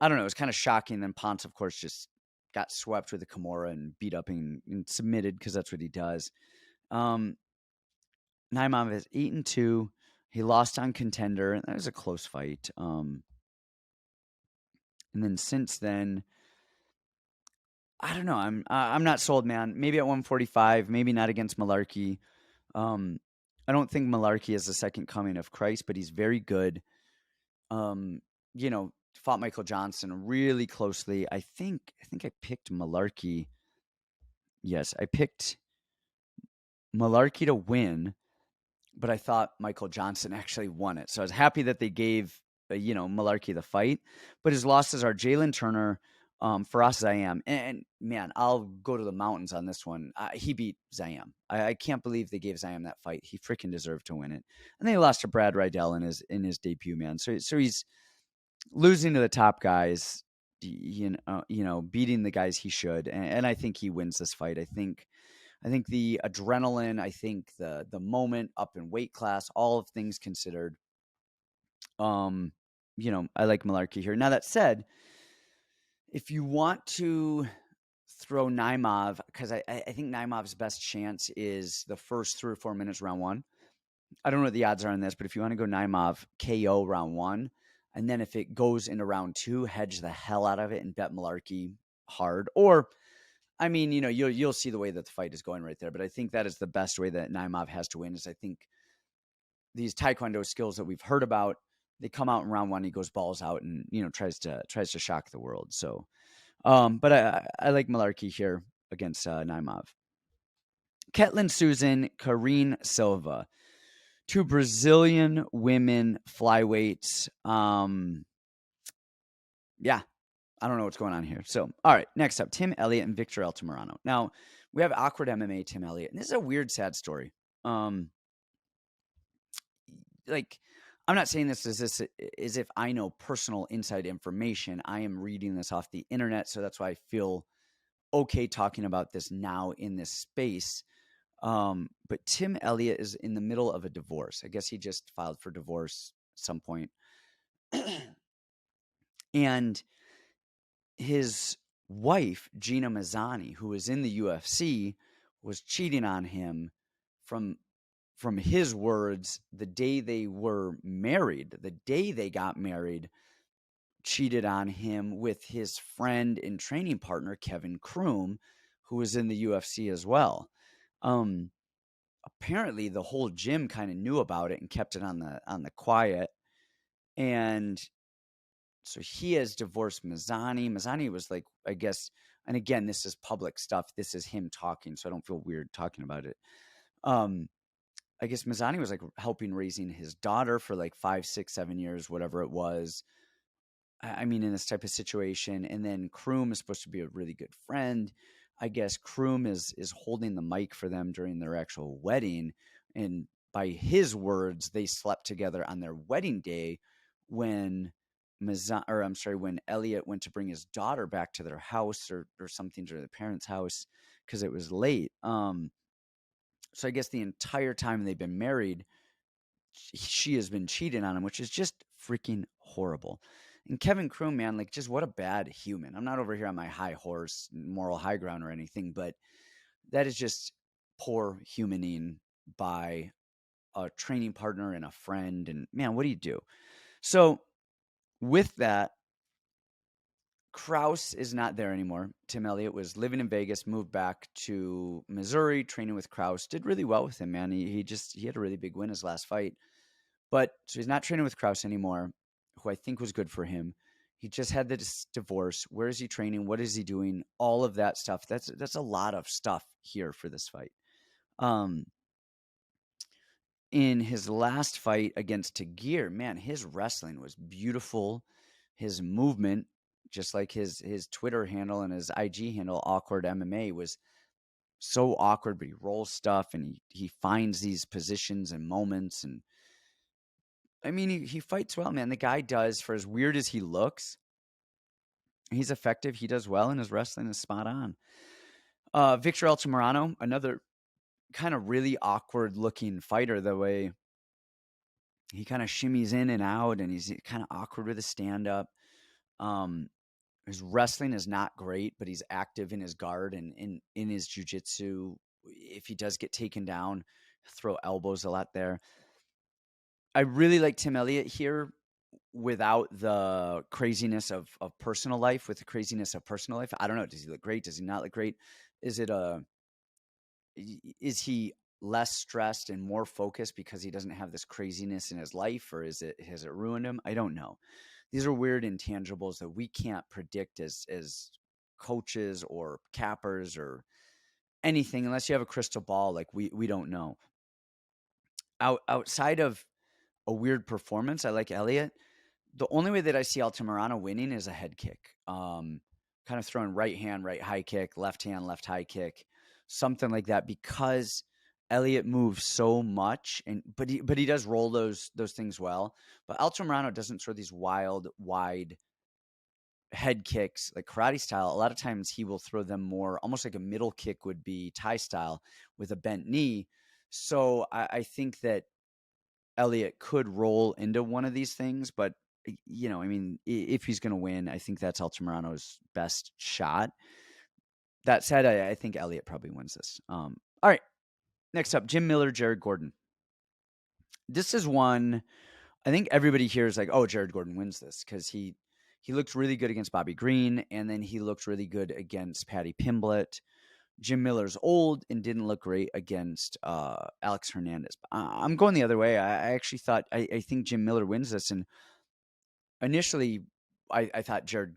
I don't know. It was kind of shocking. Then Ponce, of course, just got swept with the Kimura and beat up and submitted because that's what he does. Naimov is 8-2. He lost on Contender, and that was a close fight. And then since then, I don't know. I'm not sold, man. Maybe at 145, maybe not against Mullarkey. I don't think Mullarkey is the second coming of Christ, but he's very good. Fought Michael Johnson really closely. I think I picked Mullarkey. Yes, I picked Mullarkey to win, but I thought Michael Johnson actually won it. So I was happy that they gave, Mullarkey the fight. But his losses are Jalen Turner, Faraz Zayam. And, man, I'll go to the mountains on this one. He beat Zayam. I can't believe they gave Zayam that fight. He freaking deserved to win it. And then he lost to Brad Riddell in his debut, man. So he's losing to the top guys, beating the guys he should. And I think he wins this fight. I think the adrenaline, I think the moment up in weight class, all of things considered, I like Mullarkey here. Now that said, if you want to throw Naimov, because I think Naimov's best chance is the first 3 or 4 minutes round one. I don't know what the odds are on this, but if you want to go Naimov KO round one, and then if it goes into round 2, hedge the hell out of it and bet Mullarkey hard. Or, I mean, you'll see the way that the fight is going right there. But I think that is the best way that Naimov has to win. Is I think these Taekwondo skills that we've heard about, they come out in round 1, he goes balls out and tries to shock the world. So, but I like Mullarkey here against Naimov. Ketlen Susan, Karine Silva. 2 Brazilian women flyweights. Yeah, I don't know what's going on here. So, all right, next up, Tim Elliott and Victor Altamirano. Now, we have awkward MMA Tim Elliott, and this is a weird, sad story. Like, I'm not saying this as if I know personal inside information. I am reading this off the internet, so that's why I feel okay talking about this now in this space. But Tim Elliott is in the middle of a divorce. I guess he just filed for divorce at some point. And his wife, Gina Mazzani, who was in the UFC, was cheating on him from his words the day they were married. The day they got married, cheated on him with his friend and training partner, Kevin Kroom, who was in the UFC as well. Apparently the whole gym kind of knew about it and kept it on the quiet. And so he has divorced Mazzani. Mazzani was like, I guess, and again, this is public stuff. This is him talking, so I don't feel weird talking about it. I guess Mazzani was like helping raising his daughter for like 5, 6, 7 years, whatever it was. I mean, in this type of situation. And then Kroom is supposed to be a really good friend. I guess Kroom is holding the mic for them during their actual wedding. And by his words, they slept together on their wedding day when when Elliott went to bring his daughter back to their house or something, to their parents' house, because it was late. So I guess the entire time they've been married, she has been cheating on him, which is just freaking horrible. And Kevin Kroom, man, like, just what a bad human. I'm not over here on my high horse, moral high ground or anything, but that is just poor humaning by a training partner and a friend. And man, what do you do? So with that, Krause is not there anymore. Tim Elliott was living in Vegas, moved back to Missouri, training with Krause. Did really well with him, man. He had a really big win his last fight. But so he's not training with Krause anymore, who I think was good for him. He just had this divorce. Where is he training? What is he doing? All of that stuff. That's a lot of stuff here for this fight. In his last fight against Tagir, man, his wrestling was beautiful. His movement, just like his Twitter handle and his IG handle, Awkward MMA, was so awkward, but he rolls stuff and he finds these positions and moments. And I mean, he fights well, man. The guy does, for as weird as he looks, he's effective. He does well, and his wrestling is spot on. Victor Altamirano, another kind of really awkward looking fighter, the way he kind of shimmies in and out, and he's kind of awkward with his stand up. His wrestling is not great, but he's active in his guard and in his jiu-jitsu. If he does get taken down, throw elbows a lot there. I really like Tim Elliott here without the craziness of personal life, with the craziness of personal life. I don't know. Does he look great? Does he not look great? Is he less stressed and more focused because he doesn't have this craziness in his life, or has it ruined him? I don't know. These are weird intangibles that we can't predict as coaches or cappers or anything, unless you have a crystal ball. Like, we don't know. Outside of a weird performance, I like Elliott. The only way that I see Altamirano winning is a head kick. Kind of throwing right hand, right high kick, left hand, left high kick, something like that, because Elliott moves so much, but he does roll those things well. But Altamirano doesn't throw these wild, wide head kicks like karate style. A lot of times he will throw them more almost like a middle kick would be Thai style, with a bent knee. So I think that Elliott could roll into one of these things, but I mean, if he's going to win, I think that's Altamirano's best shot. That said, I think Elliott probably wins this. All right. Next up, Jim Miller, Jared Gordon. This is one I think everybody here is like, oh, Jared Gordon wins this, because he looked really good against Bobby Green, and then he looked really good against Paddy Pimblett. Jim Miller's old and didn't look great against Alex Hernandez. I'm going the other way. I actually thought I think Jim Miller wins this, and initially I thought Jared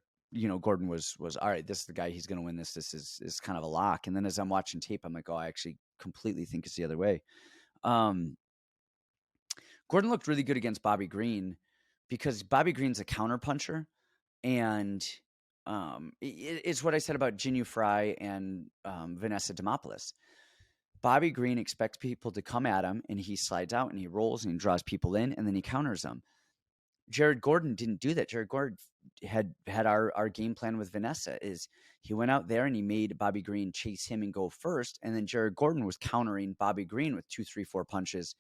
Gordon was all right. This is the guy. He's going to win this. This is kind of a lock. And then as I'm watching tape, I'm like, oh, I actually completely think it's the other way. Gordon looked really good against Bobby Green because Bobby Green's a counterpuncher, and it's what I said about Jinh Frey and Vanessa Demopoulos. Bobby Green expects people to come at him, and he slides out and he rolls and he draws people in, and then he counters them. Jared Gordon didn't do that. Jared Gordon had our game plan with Vanessa. Is he went out there and he made Bobby Green chase him and go first, and then Jared Gordon was countering Bobby Green with 2, 3, 4 punches.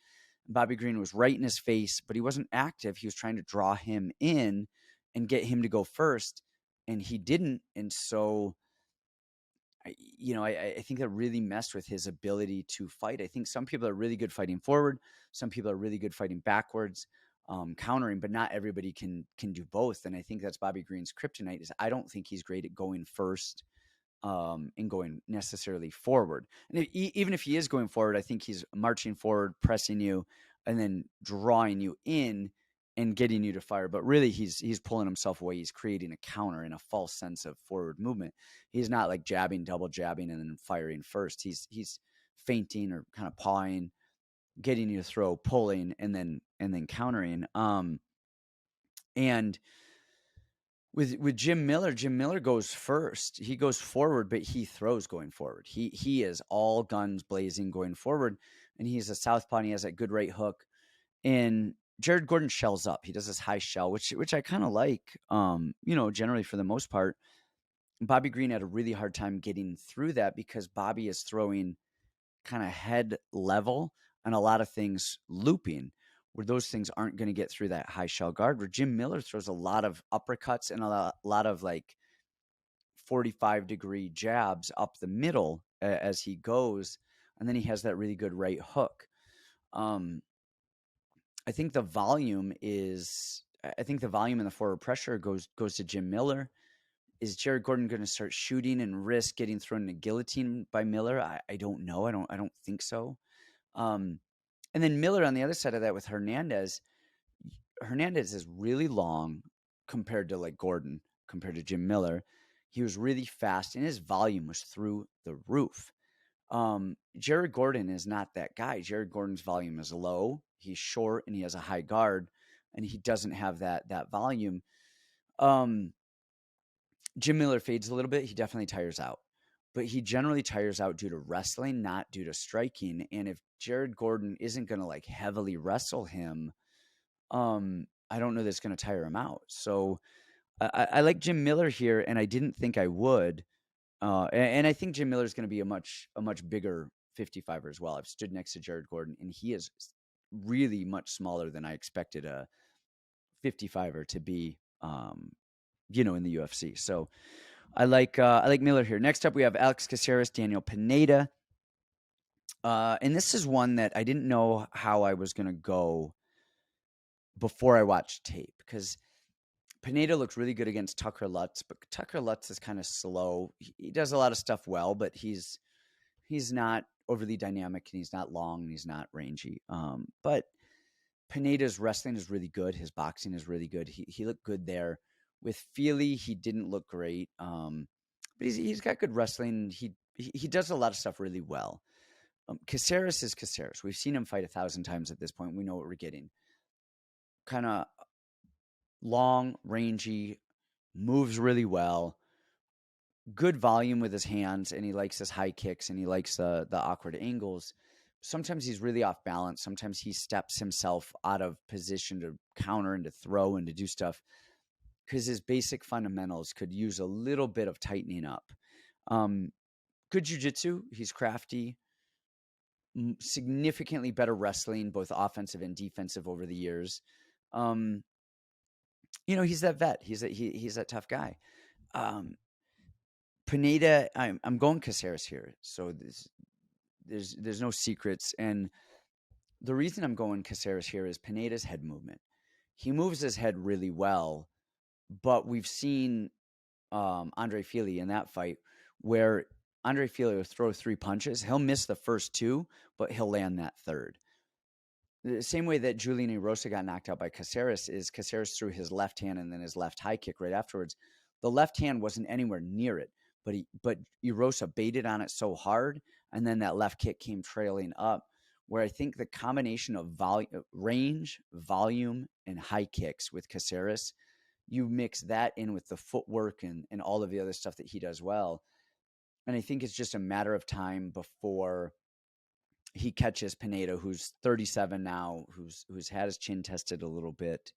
Bobby Green was right in his face, but he wasn't active. He was trying to draw him in and get him to go first, and he didn't. And so I think that really messed with his ability to fight. I think some people are really good fighting forward. Some people are really good fighting backwards, countering, but not everybody can do both. And I think that's Bobby Green's kryptonite. Is I don't think he's great at going first and going necessarily forward. And even if he is going forward, I think he's marching forward, pressing you, and then drawing you in and getting you to fire. But really, he's pulling himself away. He's creating a counter in a false sense of forward movement. He's not like jabbing, double jabbing, and then firing first. He's feinting or kind of pawing, getting you to throw, pulling, and then countering. And with Jim Miller goes first. He goes forward, but he throws going forward. He is all guns blazing going forward, and he's a southpaw, and he has that good right hook. And Jared Gordon shells up. He does this high shell, which I kind of like, generally for the most part. Bobby Green had a really hard time getting through that because Bobby is throwing kind of head level and a lot of things looping, where those things aren't going to get through that high shell guard, where Jim Miller throws a lot of uppercuts and a lot of like 45-degree jabs up the middle as he goes. And then he has that really good right hook. I think the volume and the forward pressure goes to Jim Miller. Is Jared Gordon going to start shooting and risk getting thrown in a guillotine by Miller? I don't know. I don't think so. And then Miller on the other side of that with Hernandez. Hernandez is really long compared to like Gordon, compared to Jim Miller. He was really fast and his volume was through the roof. Jared Gordon is not that guy. Jared Gordon's volume is low. He's short and he has a high guard, and he doesn't have that volume. Jim Miller fades a little bit. He definitely tires out, but he generally tires out due to wrestling, not due to striking. And if Jared Gordon isn't going to like heavily wrestle him, I don't know that's going to tire him out. So I like Jim Miller here, and I didn't think I would. And I think Jim Miller is going to be a much bigger 55er as well. I've stood next to Jared Gordon, and he is really much smaller than I expected a 55er to be, in the UFC. So I like Miller here. Next up, we have Alex Caceres, Daniel Pineda. And this is one that I didn't know how I was going to go before I watched tape, because Pineda looks really good against Tucker Lutz, but Tucker Lutz is kind of slow. He does a lot of stuff well, but he's not overly dynamic, and he's not long, and he's not rangy. But Pineda's wrestling is really good. His boxing is really good. He looked good there. With Feely, he didn't look great, but he's got good wrestling. He does a lot of stuff really well. Caceres is Caceres. We've seen him fight 1,000 times at this point. We know what we're getting. Kind of long, rangy, moves really well, good volume with his hands, and he likes his high kicks, and he likes the awkward angles. Sometimes he's really off balance. Sometimes he steps himself out of position to counter and to throw and to do stuff, because his basic fundamentals could use a little bit of tightening up. Good jiu-jitsu. He's crafty. Significantly better wrestling, both offensive and defensive over the years. He's that vet. He's that tough guy. Pineda, I'm going Caceres here. So there's no secrets. And the reason I'm going Caceres here is Pineda's head movement. He moves his head really well, but we've seen Andrei Feely in that fight where Andrei Feely will throw 3 punches. He'll miss the first 2, but he'll land that third. The same way that Julian Erosa got knocked out by Caceres is Caceres threw his left hand and then his left high kick right afterwards. The left hand wasn't anywhere near it, but Erosa baited on it so hard, and then that left kick came trailing up, where I think the combination of range, volume, and high kicks with Caceres, you mix that in with the footwork and all of the other stuff that he does well. And I think it's just a matter of time before he catches Pineda, who's 37 now, who's had his chin tested a little bit.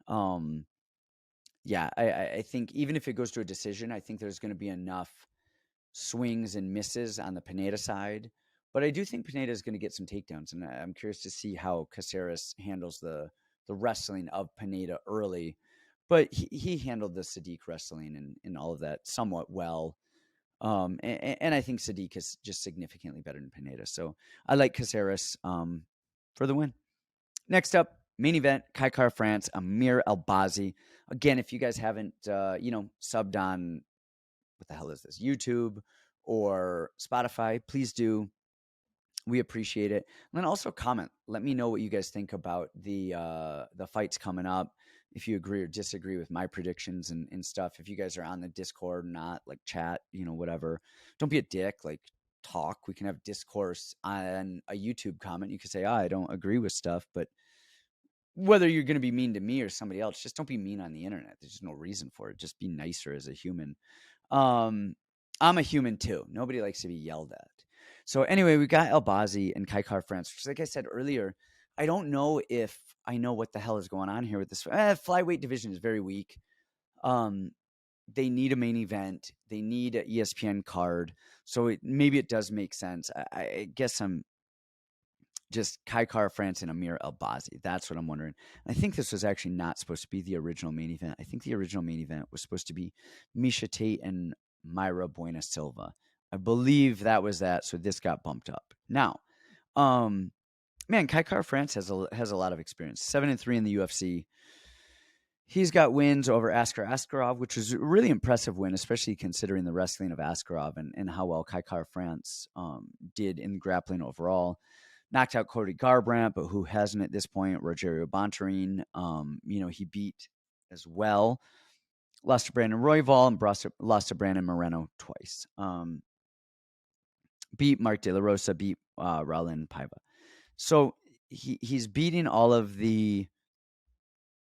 Yeah, I think even if it goes to a decision, I think there's going to be enough swings and misses on the Pineda side. But I do think Pineda is going to get some takedowns, and I'm curious to see how Caceres handles the wrestling of Pineda early. But he handled the Sadiq wrestling and all of that somewhat well. And I think Sadiq is just significantly better than Pineda. So I like Caceres for the win. Next up, main event, Kaikar France, Amir Albazi. Again, if you guys haven't, subbed on, what the hell is this, YouTube or Spotify, please do. We appreciate it. And then also comment. Let me know what you guys think about the fights coming up. If you agree or disagree with my predictions and stuff. If you guys are on the Discord or not, like chat, whatever. Don't be a dick. Like talk. We can have discourse on a YouTube comment. You can say, I don't agree with stuff, but whether you're going to be mean to me or somebody else, just don't be mean on the internet. There's just no reason for it. Just be nicer as a human. I'm a human too. Nobody likes to be yelled at. So anyway, we got Albazi and Kaikar France, which, like I said earlier, I don't know if I know what the hell is going on here with this. Flyweight division is very weak. They need a main event. They need an ESPN card. So maybe it does make sense. I guess I'm just Kaikar France and Amir Albazi. That's what I'm wondering. I think this was actually not supposed to be the original main event. I think the original main event was supposed to be Misha Tate and Mayra Buena Silva. I believe that was that. So this got bumped up. Now, Kaikar France has a lot of experience. 7-3 in the UFC. He's got wins over Askar Askarov, which was a really impressive win, especially considering the wrestling of Askarov and how well Kaikar France did in grappling overall. Knocked out Cody Garbrandt, but who hasn't at this point? Rogerio Bontorin, he beat as well. Lost to Brandon Royval and lost to Brandon Moreno twice. Beat Mark De La Rosa, beat Raulian Paiva. So he's beating all of the,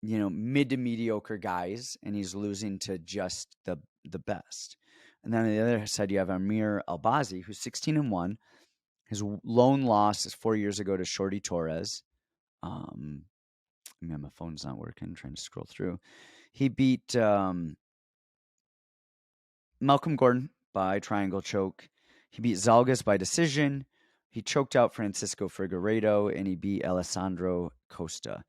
mid to mediocre guys, and he's losing to just the best. And then on the other side, you have Amir Albazi, who's 16-1. His lone loss is 4 years ago to Shorty Torres. My phone's not working. I'm trying to scroll through. He beat Malcolm Gordon by triangle choke. He beat Zalgas by decision. He choked out Francisco Figueiredo, and he beat Alessandro Costa.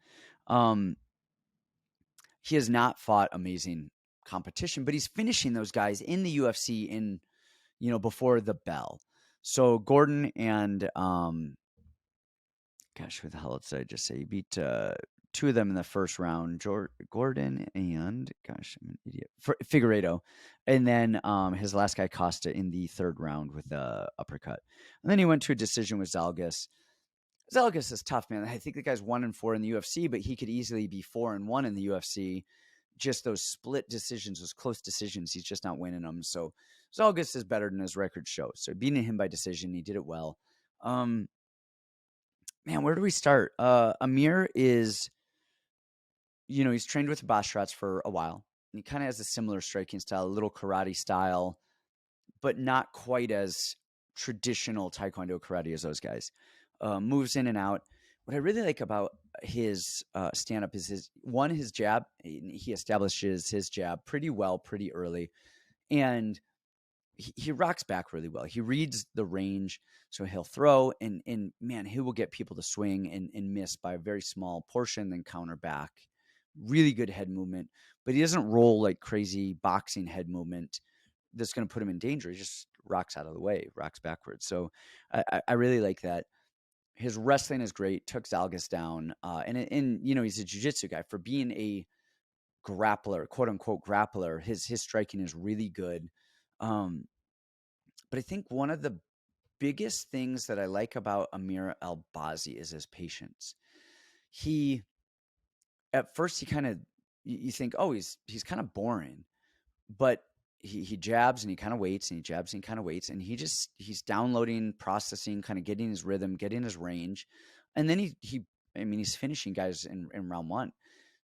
He has not fought amazing competition, but he's finishing those guys in the UFC before the bell. So Gordon and who the hell did I just say? He beat two of them in the first round, Gordon and I'm an idiot, Figueiredo, and then his last guy Costa in the third round with the uppercut, and then he went to a decision with Zalgas. Zalgas is tough, man. I think the guy's 1-4 in the UFC, but he could easily be 4-1 in the UFC. Just those split decisions, those close decisions, he's just not winning them. So Zalgas is better than his record shows. So beating him by decision, he did it well. Man, where do we start? Amir is, he's trained with Bashrats for a while. And he kind of has a similar striking style, a little karate style, but not quite as traditional Taekwondo karate as those guys. Moves in and out. What I really like about his stand-up is his jab. He establishes his jab pretty well, pretty early. And he rocks back really well. He reads the range, so he'll throw, and man, he will get people to swing and miss by a very small portion, then counter back. Really good head movement, but he doesn't roll like crazy boxing head movement that's going to put him in danger. He just rocks out of the way, rocks backwards. So I really like that. His wrestling is great. Took Zalgas down, and he's a jiu-jitsu guy. For being a grappler, quote unquote grappler, his striking is really good. But I think one of the biggest things that I like about Amir Albazi is his patience. At first, you think, oh, he's kind of boring, but he jabs and he kind of waits, and he jabs and he kind of waits, and he's downloading, processing, kind of getting his rhythm, getting his range, and then he's finishing guys in round one.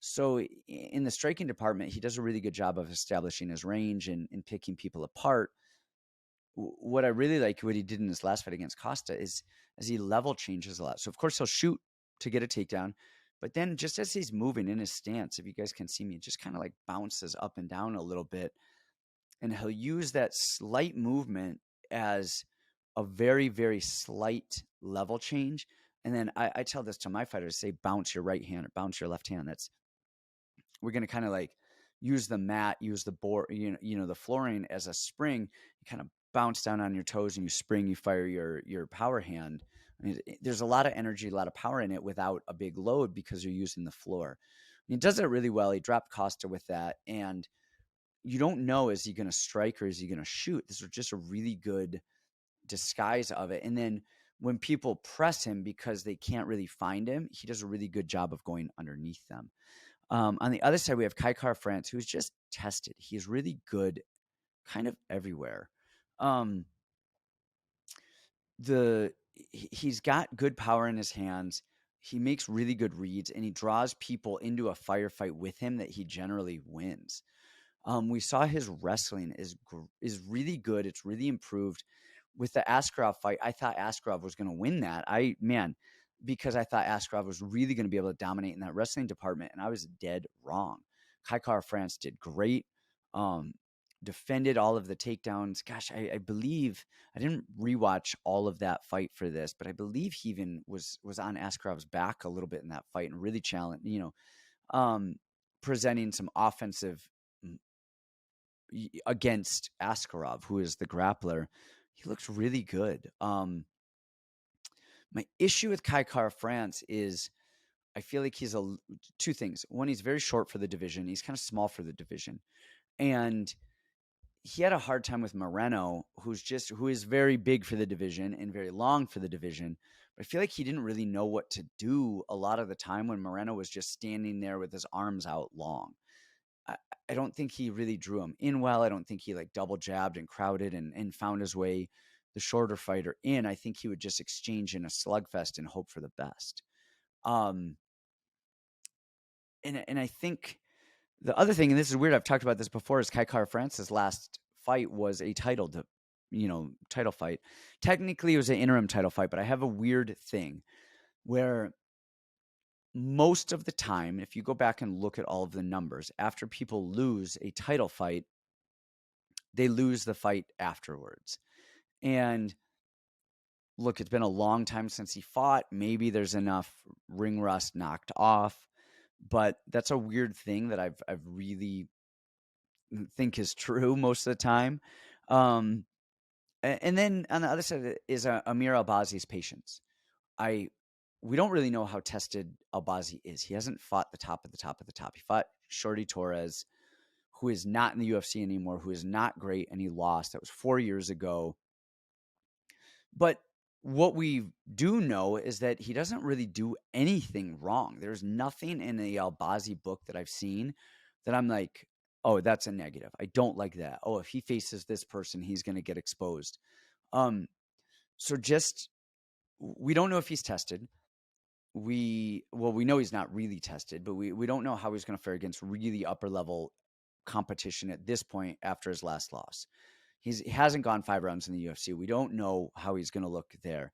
So in the striking department, he does a really good job of establishing his range and picking people apart. What I really like, what he did in his last fight against Costa, is as he level changes a lot. So of course he'll shoot to get a takedown, but then just as he's moving in his stance, if you guys can see me, it just kind of like bounces up and down a little bit. And he'll use that slight movement as a very, very slight level change. And then I tell this to my fighters, say, bounce your right hand or bounce your left hand. We're going to kind of like use the mat, use the board, the flooring as a spring. You kind of bounce down on your toes and you spring, you fire your power hand. I mean, there's a lot of energy, a lot of power in it without a big load because you're using the floor. He does it really well. He dropped Costa with that. And you don't know, is he going to strike or is he going to shoot? This was just a really good disguise of it. And then when people press him because they can't really find him, he does a really good job of going underneath them. On the other side, we have Caceres, who's just tested. He's really good kind of everywhere. He's got good power in his hands. He makes really good reads, and he draws people into a firefight with him that he generally wins. We saw his wrestling is really good. It's really improved. With the Askarov fight, I thought Askarov was going to win that. Because I thought Askarov was really going to be able to dominate in that wrestling department, and I was dead wrong. Caceres did great. Defended all of the takedowns. Gosh, I believe I didn't rewatch all of that fight for this, but I believe he even was on Askarov's back a little bit in that fight and really challenged, presenting some offensive against Askarov, who is the grappler. He looks really good. My issue with Caceres is I feel like he's two things. One, he's very short for the division. He's kind of small for the division. And he had a hard time with Moreno, who is very big for the division and very long for the division. But I feel like he didn't really know what to do a lot of the time when Moreno was just standing there with his arms out long. I don't think he really drew him in well. I don't think he like double jabbed and crowded and found his way the shorter fighter in. I think he would just exchange in a slugfest and hope for the best. And I think the other thing, and this is weird, I've talked about this before, is Caceres' last fight was a title fight. Technically, it was an interim title fight, but I have a weird thing where most of the time, if you go back and look at all of the numbers, after people lose a title fight, they lose the fight afterwards. And look, it's been a long time since he fought. Maybe there's enough ring rust knocked off, but that's a weird thing that I've really think is true most of the time. And then on the other side is Amir Albazi's patience. We don't really know how tested Albazi is. He hasn't fought the top of the top of the top. He fought Shorty Torres, who is not in the UFC anymore, who is not great, and he lost. That was 4 years ago. But what we do know is that he doesn't really do anything wrong. There's nothing in the Albazi book that I've seen that I'm like, oh, that's a negative. I don't like that. Oh, if he faces this person, he's going to get exposed. So just, we don't know if he's tested. We know he's not really tested, but we don't know how he's going to fare against really upper level competition at this point after his last loss. He hasn't gone 5 rounds in the UFC. We don't know how he's going to look there.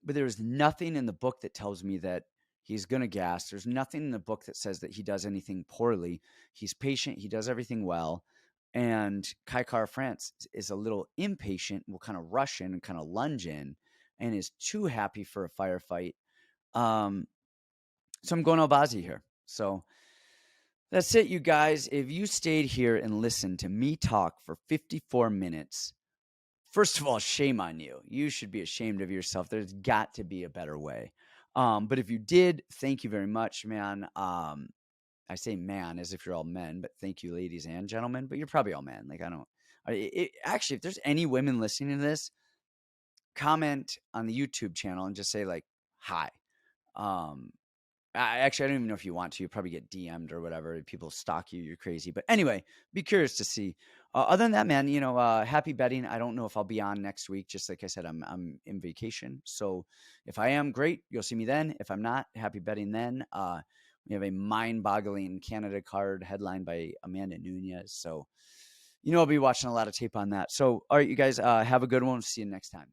But there's nothing in the book that tells me that he's going to gas. There's nothing in the book that says that he does anything poorly. He's patient. He does everything well. And Caceres is a little impatient, will kind of rush in and kind of lunge in and is too happy for a firefight. So I'm going Albazi here. So that's it, you guys. If you stayed here and listened to me talk for 54 minutes, first of all, shame on you. You should be ashamed of yourself. There's got to be a better way. But if you did, thank you very much, man. I say man as if you're all men, but thank you, ladies and gentlemen. But you're probably all men. Like, actually, if there's any women listening to this, comment on the YouTube channel and just say like, hi. I don't even know if you want to. You probably get DM'd or whatever. People stalk you. You're crazy. But anyway, be curious to see. Other than that, man, happy betting. I don't know if I'll be on next week. Just like I said, I'm in vacation. So if I am, great. You'll see me then. If I'm not, happy betting then. We have a mind-boggling Canada card headlined by Amanda Nunez. So, I'll be watching a lot of tape on that. So, all right, you guys, have a good one. See you next time.